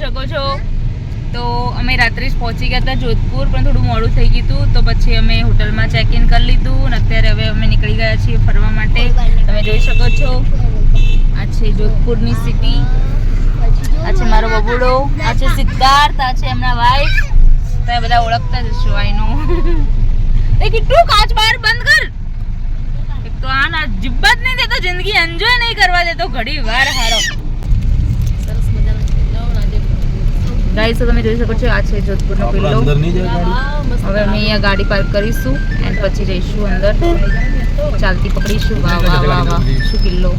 શકો છો. તો અમે રાત્રે જ પહોંચી ગયા હતા જોધપુર, પણ થોડું મોડું થઈ ગયું હતું, તો પછી અમે હોટલમાં ચેક ઇન કરી લીધું અને અત્યારે હવે અમે નીકળી ગયા છીએ ફરવા માટે. તમે જોઈ શકો છો આ છે જોધપુરની સિટી, આ છે મારો બબુડો, આ છે સિદ્ધાર્થ, આ છે એમના વાઈફ. તમે બધા ઓળખતા જ હશો. આઈ નો એ કેટલું કાચ બહાર બંધ કર. એક તો આ ના જીબ્બત નહીં દેતો, જિંદગી એન્જોય નહીં કરવા દેતો ઘડી વાર હારો. ગાઈસ, તો તમે જોઈ શકો છો આ છે જોધપુરનો કિલ્લો. હવે અમે અહીંયા ગાડી પાર્ક કરીશું અને પછી જઈશું અંદર, ચાલતી પકડીશું. વાહ વાહ વાહ વાહ, શું કિલ્લો.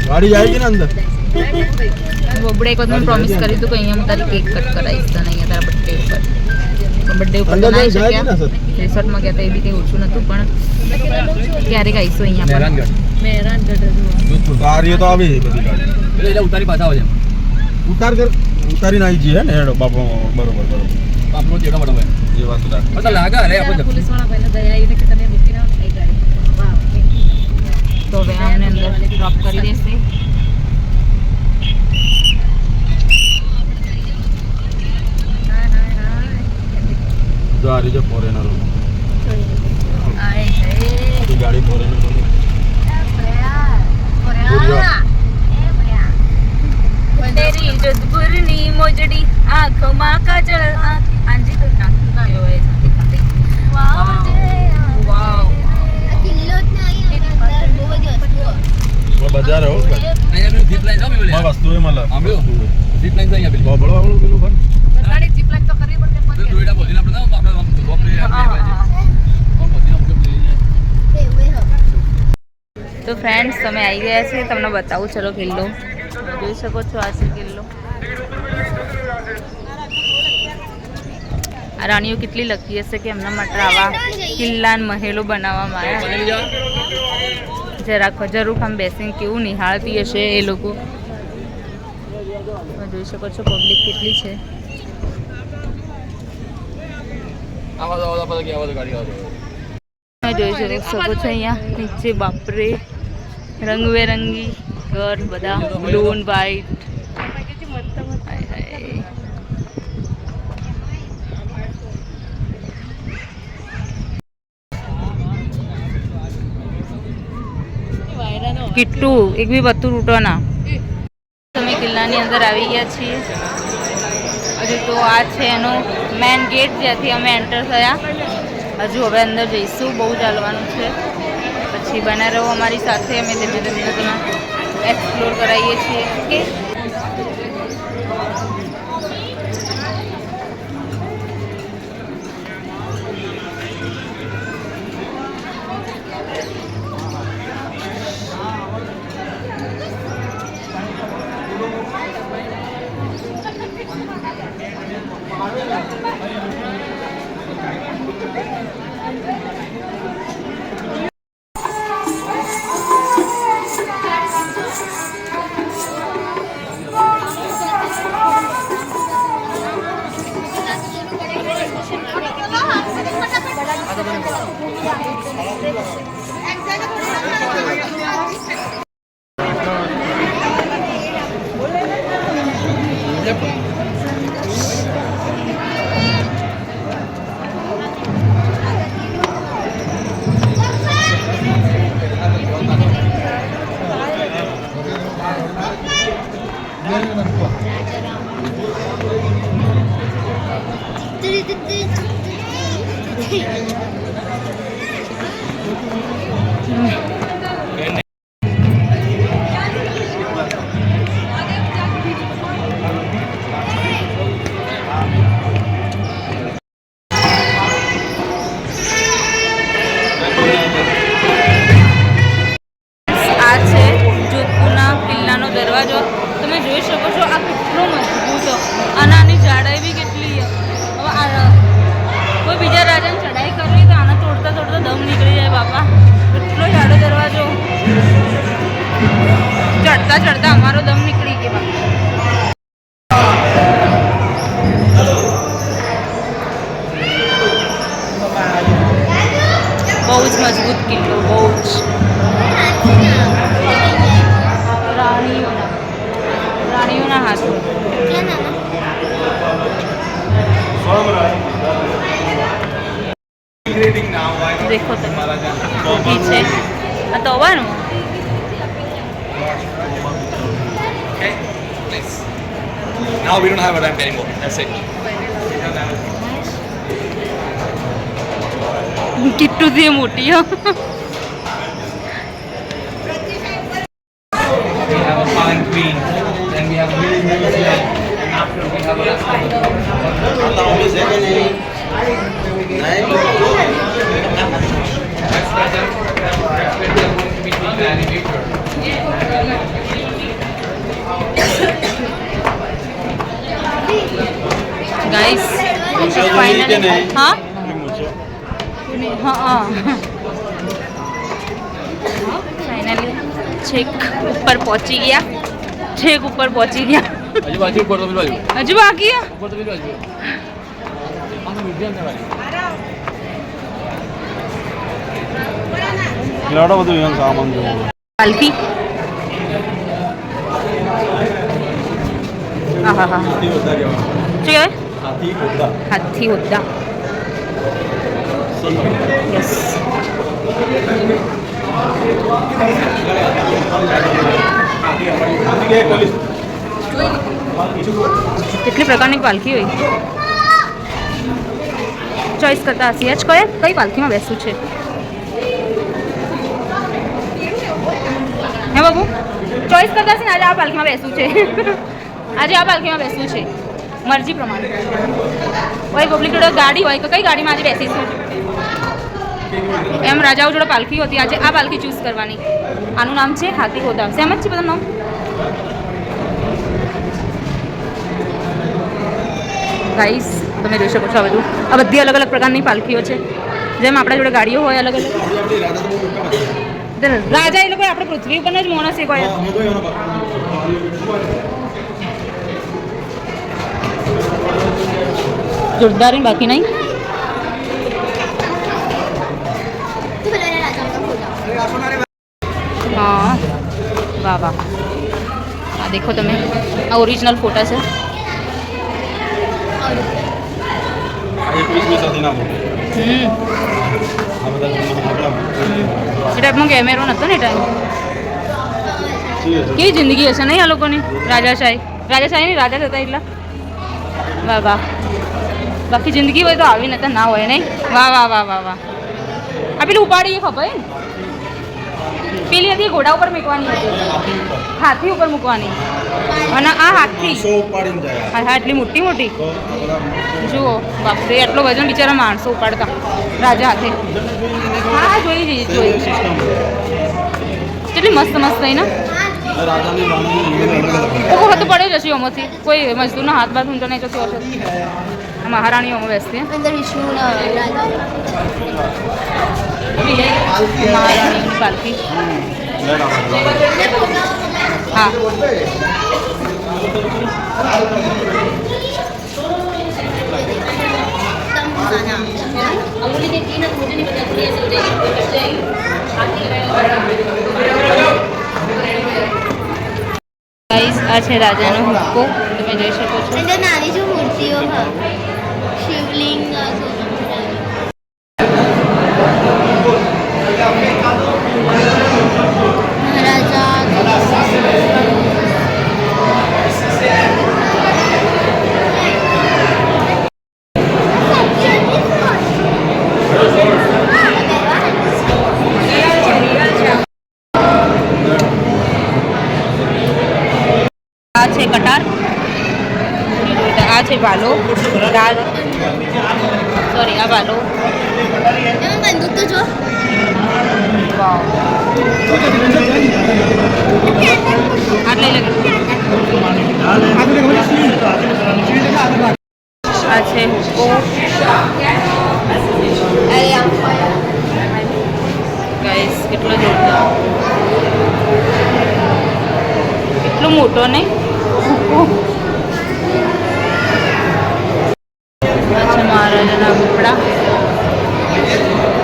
ગાડી આવી ગઈ ને અંદર. બબડે એક વખત મને પ્રોમિસ કર્યું હતું કે અહીંયા હું તારી કેક કટ કરાવીશ તને અહીંયા તારા બર્થડે ઉપર. પણ બર્થડે ઉપર તો ના શક્યા, રિસોર્ટમાં ગયા તો એ બી કંઈ ઓછું નહોતું, પણ ક્યારેક આવીશું અહીંયા પણ. મેરાનગઢ ગાડી તો આવી બધી ગાડી એટલે ઉતારી પાછા આવે ઉતાર કર ઉતારીને આવી જઈએ ને હેડો બાપો. બરોબર બાપનો જેડો બડો ભાઈ એ વાત રાખ પતા લાગે અરે આપણે પોલીસ વાળા ભાઈને દયા આવીને કે તમે મૂકી ના થઈ ગાડી. વાહ, તો હવે અમને અંદર ડ્રોપ કરી દેશે. જો આ રીતે ફોરેનર ગાડી ફોરેનર તેરી જોધપુરની મોજડી આંખોમાં કાજળ આંજી તો નાખી હોય છે. વાવ બજાર હો અહીંયા જીપ લાઈન જાવ મેલે વસ્તુ એ મળે આંબળો જીપ લાઈન જાય પેલું બળો આવળું પેલું પણ ગાડી જીપ લાઈન તો કરવી પડે પણ દોઈડા બોલીને આપણે તો ફ્રેન્ડ્સ, તમે આવી ગયા છે, તમને બતાવું. ચલો કિલ્લો જોઈ શકો છો. આ છે કિલ્લો. આ રાણીઓ કેટલી લકી હશે કે એમના માટે આવા કિલ્લા મહેલો બનાવવામાં આવ્યા. જરાક જરૂર આમ બેસીને કેવું નિહાળતી હશે એ લોકો. તમે જોઈ શકો છો પબ્લિક કેટલી છે. તમે જોઈ શકો છો અહીંયા નીચે બાપરે રંગબેરંગી ઘર બધા બ્લુ એન્ડ વ્હાઈટ. કેટલું એક બી બધું તૂટો ના. તમે કિલ્લાની અંદર આવી ગયા છીએ. હજુ તો આ છે એનો મેન ગેટ જ્યાંથી અમે એન્ટર થયા. હજુ હવે અંદર જઈશું, બહુ ચાલવાનું છે. પછી બના રહો અમારી સાથે, અમે ધીમે ધીમે તમે એક્સપ્લોર કરાવીએ છીએ. ઓકે, ચડતા ચડતા અમારો દમ નીકળી ગયો. બહુ જ મજબૂત કિલ્લો, બહુ જ. રાણીઓના હાથો દેખો તમે ઊભી છે આ તવાનું Okay, nice. Now we don't have a ramp anymore. That's it. Kittu થી મોટી હો We have a fine queen, then we have a really nice lamp, and after we have a That's where they are going to be the elevator. Guys finally હા હા finally છેક ઉપર પહોંચી ગયા છેક ઉપર પહોંચી ગયા હજુ બાજુ ઉપર તો બાજુ હજુ બાકી હે ઉપર તો બાજુ આમ મ્યુઝિયમ છે વાલી લાડો બધું એમ સામાન જો પાલકી હા હા હા હાથી હોદ્દા કેવા શું કહેવાય હાથી હોદ્દા હાથી હોદ્દા યસ કેટલી પ્રકારની પાલખી હોય ચોઈસ કરતા હશે જ કઈ પાલખીમાં બેસવું છે હે બાબુ ચોઈસ કરતા હશે ને આજે આ પાલખીમાં બેસવું છે આજે આ પાલખીમાં બેસવું છે મરજી પ્રમાણે કોઈ પબ્લિક જોડે ગાડી હોય તો કઈ ગાડીમાં આજે બેસીશું એમ રાજાઓ જોડે પાલખી હતી આજે આ પાલખી ચૂઝ કરવાની આનું નામ છે હાથી હોદ્દા સેમ જ છે બધા નામ ગાઈસ તમે જોઈ શકો છો આ બધું આ બધી અલગ અલગ પ્રકારની પાલખીઓ છે જેમ આપણા જોડે ગાડીઓ હોય અલગ અલગ રાજા એ લોકો આપણે પૃથ્વી ઉપર જ માણસ એક હોય જોરદાર બાકી નહીં हाँ वाह वाह हाँ देखो તમે આ ઓરિજિનલ ફોટા છે એ ટાઈપમાં કેમેરો નહોતો ને ટાઈમ કેવી જિંદગી હશે નહીં આ લોકોની રાજાશાહી નહીં રાજા થતા એટલા વાહ વાહ બાકી જિંદગી હોય તો આવી નતા ના હોય નહીં વાહ વાહ વાહ વાહ વાહ આ પેલું ઉપાડીએ ખબર ને પેલી હતી ઘોડા ઉપર મૂકવાની હતી હાથી ઉપર મૂકવાની અને આ હાથી હા આટલી મોટી મોટી જુઓ બાપરે આટલો વજન બિચારા માણસો ઉપાડતા રાજા હાથે હા જોઈ કેટલી મસ્ત મસ્ત થઈ ને ઓહો તો પડે જશે એમાંથી કોઈ મજદૂરનો હાથ બાથ ઊંચો નહીં જતો હશે મહારાણીઓમાં બેસતી મહારાણીઓની પાલખી હા ગાઈસ આ છે રાજાનો હુક્કો તમે જોઈ શકો છો અંદર નાની જો મૂર્તિઓ હા શિવલિંગ આ છે કટાર આ છે બાલો દાળ સોરી આ બાલો એમાં બંદૂક તો જો વાવ આટલે લગે આ છે હુક્કો ગાઈસ કેટલો જોરદાર કેટલો મોટો ને હુક્કો અચ્છા મહારાજાના કપડા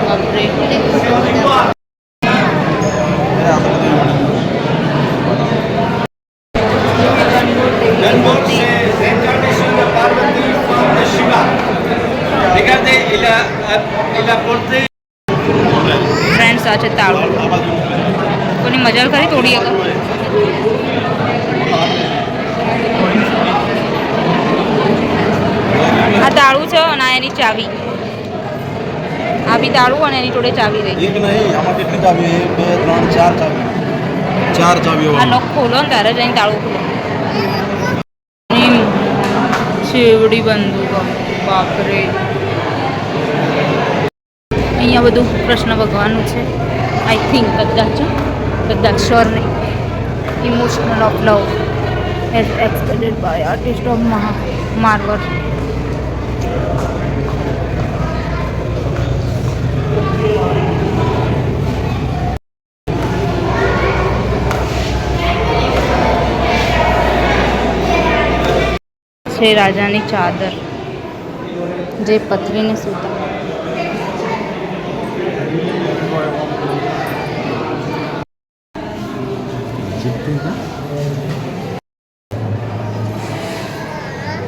બાપરે ચાવી આ બી તાળું અને એની જોડે ચાવી રહી એક નહીં આમાં કેટલી ચાવી 1 2 3 4 ચાવી 4 ચાવીઓ આ લોક ખોલો ને તારે જઈને તાળું ખોલો શેવડી બંદૂકો બાપરે અહીંયા બધું કૃષ્ણ ભગવાનનું છે આઈ થિંક કદાચ શ્યોર નહીં emotional of love as expressed by artist of Marwar છે રાજાની ચાદર જે પથરીને સૂતા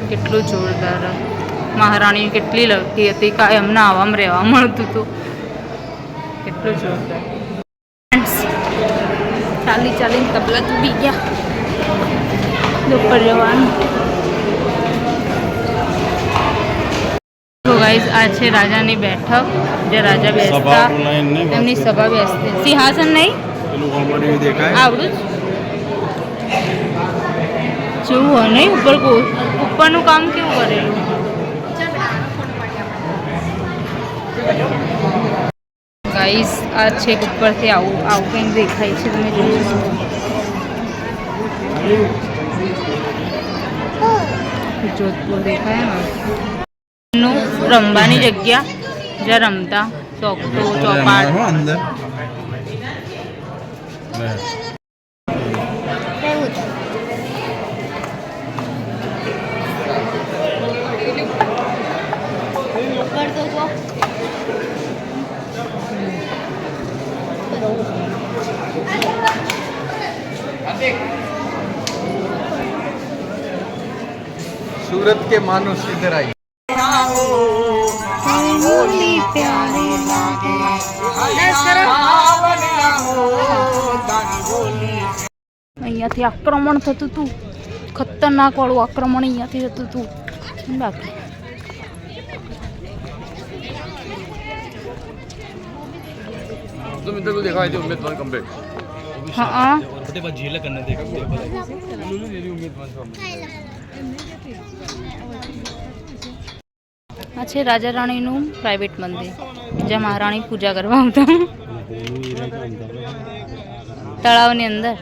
કેટલું જોરદાર મહારાણી કેટલી લડતી હતી કાંઈ એમને આવામાં રહેવા મળતું હતું કેટલું જોરદાર ચાલીને તબલા તૂટી ગયા ઉપર જવાનું તો ગાઈસ આ છે રાજાની બેઠક જે રાજા બેસતા એમની સભા બેસતી સિંહાસન નહીં આવડું જ જેવું હોય નહીં ઉપરનું કામ કેવું કરેલું ગાઈસ આ છેક ઉપરથી આવું કંઈક દેખાય છે તમે જોઈ શકો જોધપુર દેખાય ને રમવાની જગ્યા જ્યાં રમતા ચોકટો ચોપાટ सूरत के मानुष इधर आई અહીંયાથી આક્રમણ થતું હતું ખતરનાક વાળું આક્રમણ અહીંયાથી થતું હતું બાકી तुम इधर को देखा है जो उम्मीद कम पे હા छोटे पास झील करने देखा उम्मीद આ છે રાજા રાણીનું પ્રાઇવેટ મંદિર જ્યાં મહારાણી પૂજા કરવા આવતા તળાવની અંદર